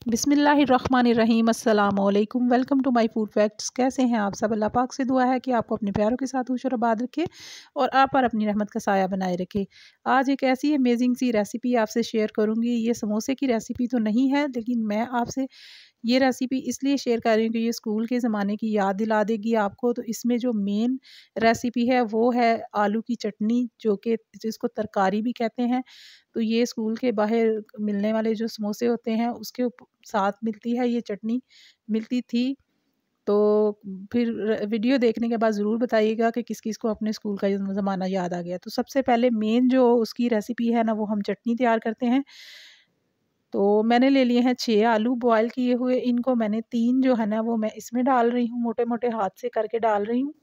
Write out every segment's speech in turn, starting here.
बिस्मिल्लाहिर्रहमानिर्रहीम अस्सलाम वालेकुम। Welcome to my food facts. कैसे हैं आप सब? अल्लाह पाक से दुआ है कि आपको अपने प्यारों के साथ खुश और आबाद रखे और आप पर अपनी रहमत का साया बनाए रखे। आज एक ऐसी अमेजिंग सी रेसिपी आपसे शेयर करूंगी। ये समोसे की रेसिपी तो नहीं है, लेकिन मैं आपसे ये रेसिपी इसलिए शेयर कर रही हूँ कि ये स्कूल के ज़माने की याद दिला देगी आपको। तो इसमें जो मेन रेसिपी है वो है आलू की चटनी, जो कि जिसको तरकारी भी कहते हैं। तो ये स्कूल के बाहर मिलने वाले जो समोसे होते हैं उसके साथ मिलती है ये चटनी, मिलती थी। तो फिर वीडियो देखने के बाद ज़रूर बताइएगा कि किस किस को अपने स्कूल का ज़माना याद आ गया। तो सबसे पहले मेन जो उसकी रेसिपी है ना, वो हम चटनी तैयार करते हैं। तो मैंने ले लिए हैं 6 आलू बॉयल किए हुए। इनको मैंने 3 जो है ना वो मैं इसमें डाल रही हूँ, मोटे-मोटे हाथ से करके डाल रही हूँ।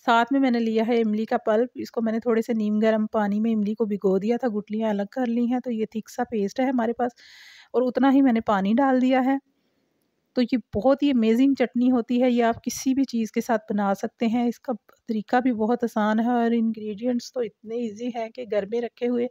साथ में मैंने लिया है इमली का पल्प। इसको मैंने थोड़े से नीम गर्म पानी में इमली को भिगो दिया था, गुठलियाँ अलग कर ली हैं। तो ये थिक सा पेस्ट है हमारे पास और उतना ही मैंने पानी डाल दिया है। तो ये बहुत ही अमेजिंग चटनी होती है। ये आप किसी भी चीज़ के साथ बना सकते हैं। इसका तरीका भी बहुत आसान है और इंग्रेडिएंट्स तो इतने ईज़ी हैं कि घर में रखे हुए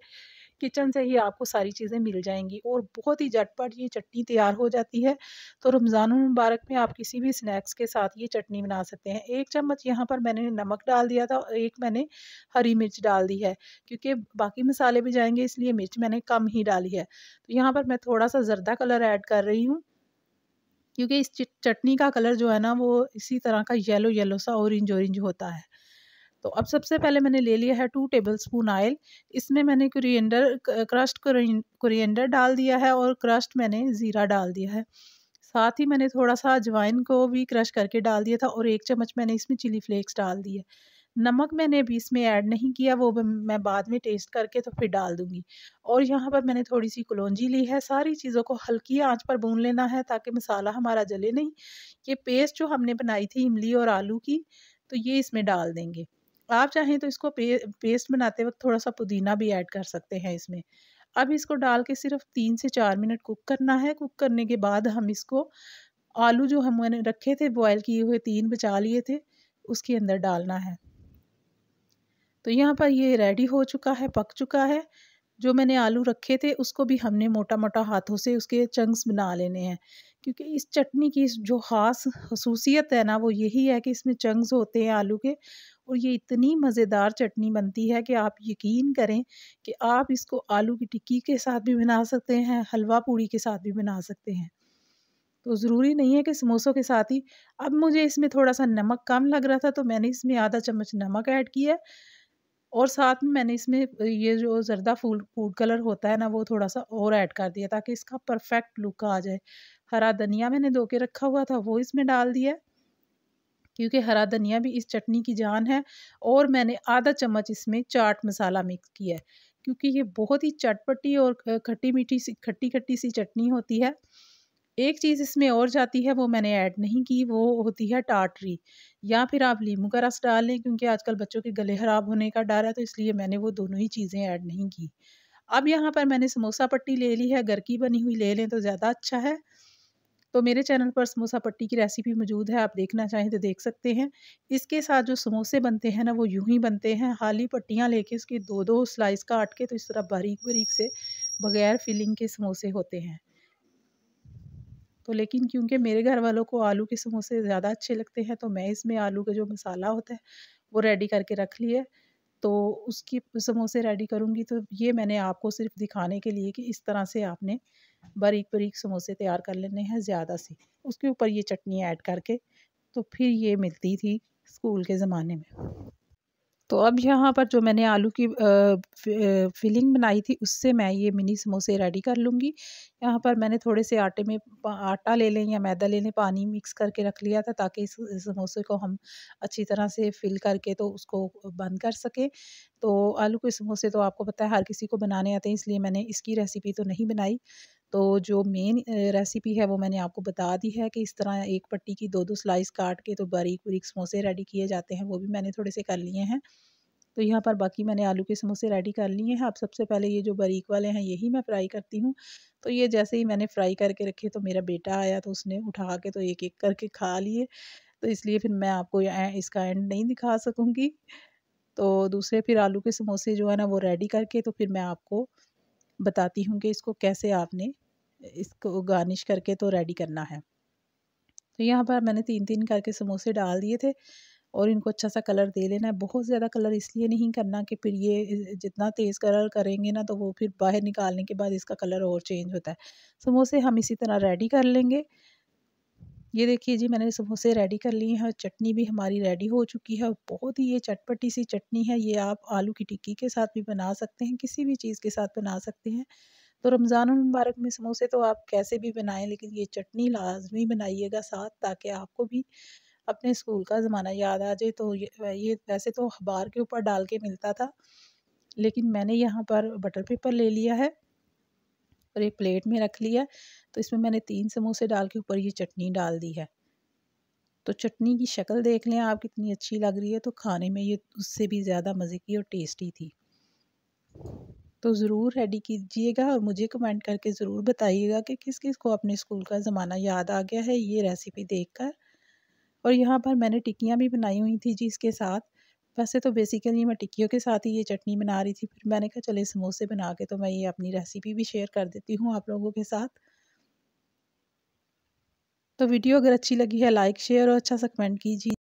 किचन से ही आपको सारी चीज़ें मिल जाएँगी और बहुत ही झटपट ये चटनी तैयार हो जाती है। तो रमज़ानुल मुबारक में आप किसी भी स्नैक्स के साथ ये चटनी बना सकते हैं। 1 चम्मच यहाँ पर मैंने नमक डाल दिया था और 1 मैंने हरी मिर्च डाल दी है, क्योंकि बाकी मसाले भी जाएँगे इसलिए मिर्च मैंने कम ही डाली है। तो यहाँ पर मैं थोड़ा-सा ज़र्दा कलर ऐड कर रही हूँ, क्योंकि इस चटनी का कलर जो है ना वो इसी तरह का येलो-येलो सा ऑरेंज-ऑरेंज होता है। तो अब सबसे पहले मैंने ले लिया है 2 टेबलस्पून ऑयल। इसमें मैंने क्रश्ड कोरिएंडर डाल दिया है और क्रश्ड मैंने ज़ीरा डाल दिया है। साथ ही मैंने थोड़ा-सा अजवाइन को भी क्रश करके डाल दिया था और 1 चम्मच मैंने इसमें चिली फ्लेक्स डाल दिए। नमक मैंने अभी इसमें ऐड नहीं किया, वो मैं बाद में टेस्ट करके तो फिर डाल दूँगी। और यहाँ पर मैंने थोड़ी-सी कलौंजी ली है। सारी चीज़ों को हल्की आँच पर भून लेना है ताकि मसाला हमारा जले नहीं। ये पेस्ट जो हमने बनाई थी इमली और आलू की, तो ये इसमें डाल देंगे। आप चाहें तो इसको पेस्ट बनाते वक़्त थोड़ा-सा पुदीना भी ऐड कर सकते हैं इसमें। अब इसको डाल के सिर्फ़ 3 से 4 मिनट कुक करना है। कुक करने के बाद हम इसको आलू जो हम मैंने रखे थे बॉयल किए हुए 3 बचा लिए थे, उसके अंदर डालना है। तो यहाँ पर ये रेडी हो चुका है, पक चुका है। जो मैंने आलू रखे थे उसको भी हमने मोटा-मोटा हाथों से उसके चंक्स बना लेने हैं, क्योंकि इस चटनी की जो ख़ास ख़ुसूसियत है ना वो यही है कि इसमें चंक्स होते हैं आलू के और ये इतनी मज़ेदार चटनी बनती है कि आप यकीन करें कि आप इसको आलू की टिक्की के साथ भी बना सकते हैं, हलवा पूड़ी के साथ भी बना सकते हैं। तो ज़रूरी नहीं है कि समोसों के साथ ही। अब मुझे इसमें थोड़ा-सा नमक कम लग रहा था तो मैंने इसमें आधा चम्मच नमक ऐड किया और साथ में मैंने इसमें ये जो ज़र्दा फूड फूड कलर होता है ना वो थोड़ा-सा और ऐड कर दिया ताकि इसका परफ़ेक्ट लुक आ जाए। हरा धनिया मैंने धो के रखा हुआ था वो इसमें डाल दिया, क्योंकि हरा धनिया भी इस चटनी की जान है। और मैंने आधा चम्मच इसमें चाट मसाला मिक्स किया है, क्योंकि ये बहुत ही चटपटी और खट्टी-मीठी सी खट्टी-खट्टी सी चटनी होती है। एक चीज़ इसमें और जाती है वो मैंने ऐड नहीं की, वो होती है टाटरी, या फिर आप नींबू का रस डाल लें, क्योंकि आजकल बच्चों के गले ख़राब होने का डर है तो इसलिए मैंने वो दोनों ही चीज़ें ऐड नहीं की। अब यहाँ पर मैंने समोसा पट्टी ले ली है, घर की बनी हुई ले लें तो ज़्यादा अच्छा है। तो मेरे चैनल पर समोसा पट्टी की रेसिपी मौजूद है, आप देखना चाहें तो देख सकते हैं। इसके साथ जो समोसे बनते हैं ना वो यूँ ही बनते हैं, खाली पट्टियाँ लेके उसकी 2-2 स्लाइस काट के तो इस तरह बारीक-बारीक से बगैर फिलिंग के समोसे होते हैं। तो लेकिन क्योंकि मेरे घर वालों को आलू के समोसे ज़्यादा अच्छे लगते हैं, तो मैं इसमें आलू का जो मसाला होता है, वो रेडी करके रख लिया है। तो उसकी समोसे रेडी करूँगी, तो ये मैंने आपको सिर्फ़ दिखाने के लिए कि इस तरह से आपने बारीक-बारीक समोसे तैयार कर लेने हैं ज़्यादा से। उसके ऊपर ये चटनी ऐड करके, तो फिर ये मिलती थी स्कूल के ज़माने में। तो अब यहाँ पर जो मैंने आलू की फिलिंग बनाई थी उससे मैं ये मिनी समोसे रेडी कर लूँगी। यहाँ पर मैंने थोड़े से आटे में आटा ले लें या मैदा ले लें, पानी मिक्स करके रख लिया था ताकि इस समोसे को हम अच्छी तरह से फिल करके तो उसको बंद कर सकें। तो आलू के समोसे तो आपको पता है हर किसी को बनाने आते हैं, इसलिए मैंने इसकी रेसिपी तो नहीं बनाई। तो जो मेन रेसिपी है वो मैंने आपको बता दी है कि इस तरह एक पट्टी की 2-2 स्लाइस काट के तो बारीक-बारीक समोसे रेडी किए जाते हैं, वो भी मैंने थोड़े से कर लिए हैं। तो यहाँ पर बाकी मैंने आलू के समोसे रेडी कर लिए हैं। अब सबसे पहले ये जो बारीक वाले हैं यही मैं फ्राई करती हूँ। तो ये जैसे ही मैंने फ्राई करके रखे तो मेरा बेटा आया तो उसने उठा के तो एक-एक करके खा लिए। तो इसलिए फिर मैं आपको इसका एंड नहीं दिखा सकूँगी। तो दूसरे फिर आलू के समोसे जो है ना वो रेडी करके तो फिर मैं आपको बताती हूँ कि इसको कैसे आपने इसको गार्निश करके तो रेडी करना है। तो यहाँ पर मैंने 3-3 करके समोसे डाल दिए थे और इनको अच्छा सा कलर दे लेना है। बहुत ज़्यादा कलर इसलिए नहीं करना कि फिर ये जितना तेज़ कलर करेंगे ना तो वो फिर बाहर निकालने के बाद इसका कलर और चेंज होता है। समोसे हम इसी तरह रेडी कर लेंगे। ये देखिए जी, मैंने समोसे रेडी कर लिए हैं। चटनी भी हमारी रेडी हो चुकी है। बहुत ही ये चटपटी सी चटनी है। ये आप आलू की टिक्की के साथ भी बना सकते हैं, किसी भी चीज़ के साथ बना सकते हैं। तो रमज़ान मुबारक में समोसे तो आप कैसे भी बनाएं, लेकिन ये चटनी लाजमी बनाइएगा साथ, ताकि आपको भी अपने स्कूल का ज़माना याद आ जाए। तो ये वैसे तो अखबार के ऊपर डाल के मिलता था, लेकिन मैंने यहाँ पर बटर पेपर ले लिया है और एक प्लेट में रख लिया। तो इसमें मैंने 3 समोसे डाल के ऊपर ये चटनी डाल दी है। तो चटनी की शक्ल देख लें आप कितनी अच्छी लग रही है। तो खाने में ये उससे भी ज़्यादा मज़े की और टेस्टी थी। तो ज़रूर रेडी कीजिएगा और मुझे कमेंट करके ज़रूर बताइएगा कि किस किस को अपने स्कूल का ज़माना याद आ गया है ये रेसिपी देखकर। और यहाँ पर मैंने टिक्कियाँ भी बनाई हुई थी जी इसके साथ। वैसे तो बेसिकली मैं टिक्कियों के साथ ही ये चटनी बना रही थी, फिर मैंने कहा चले समोसे बना के तो मैं ये अपनी रेसिपी भी शेयर कर देती हूँ आप लोगों के साथ। तो वीडियो अगर अच्छी लगी है लाइक शेयर और अच्छा सा कमेंट कीजिए।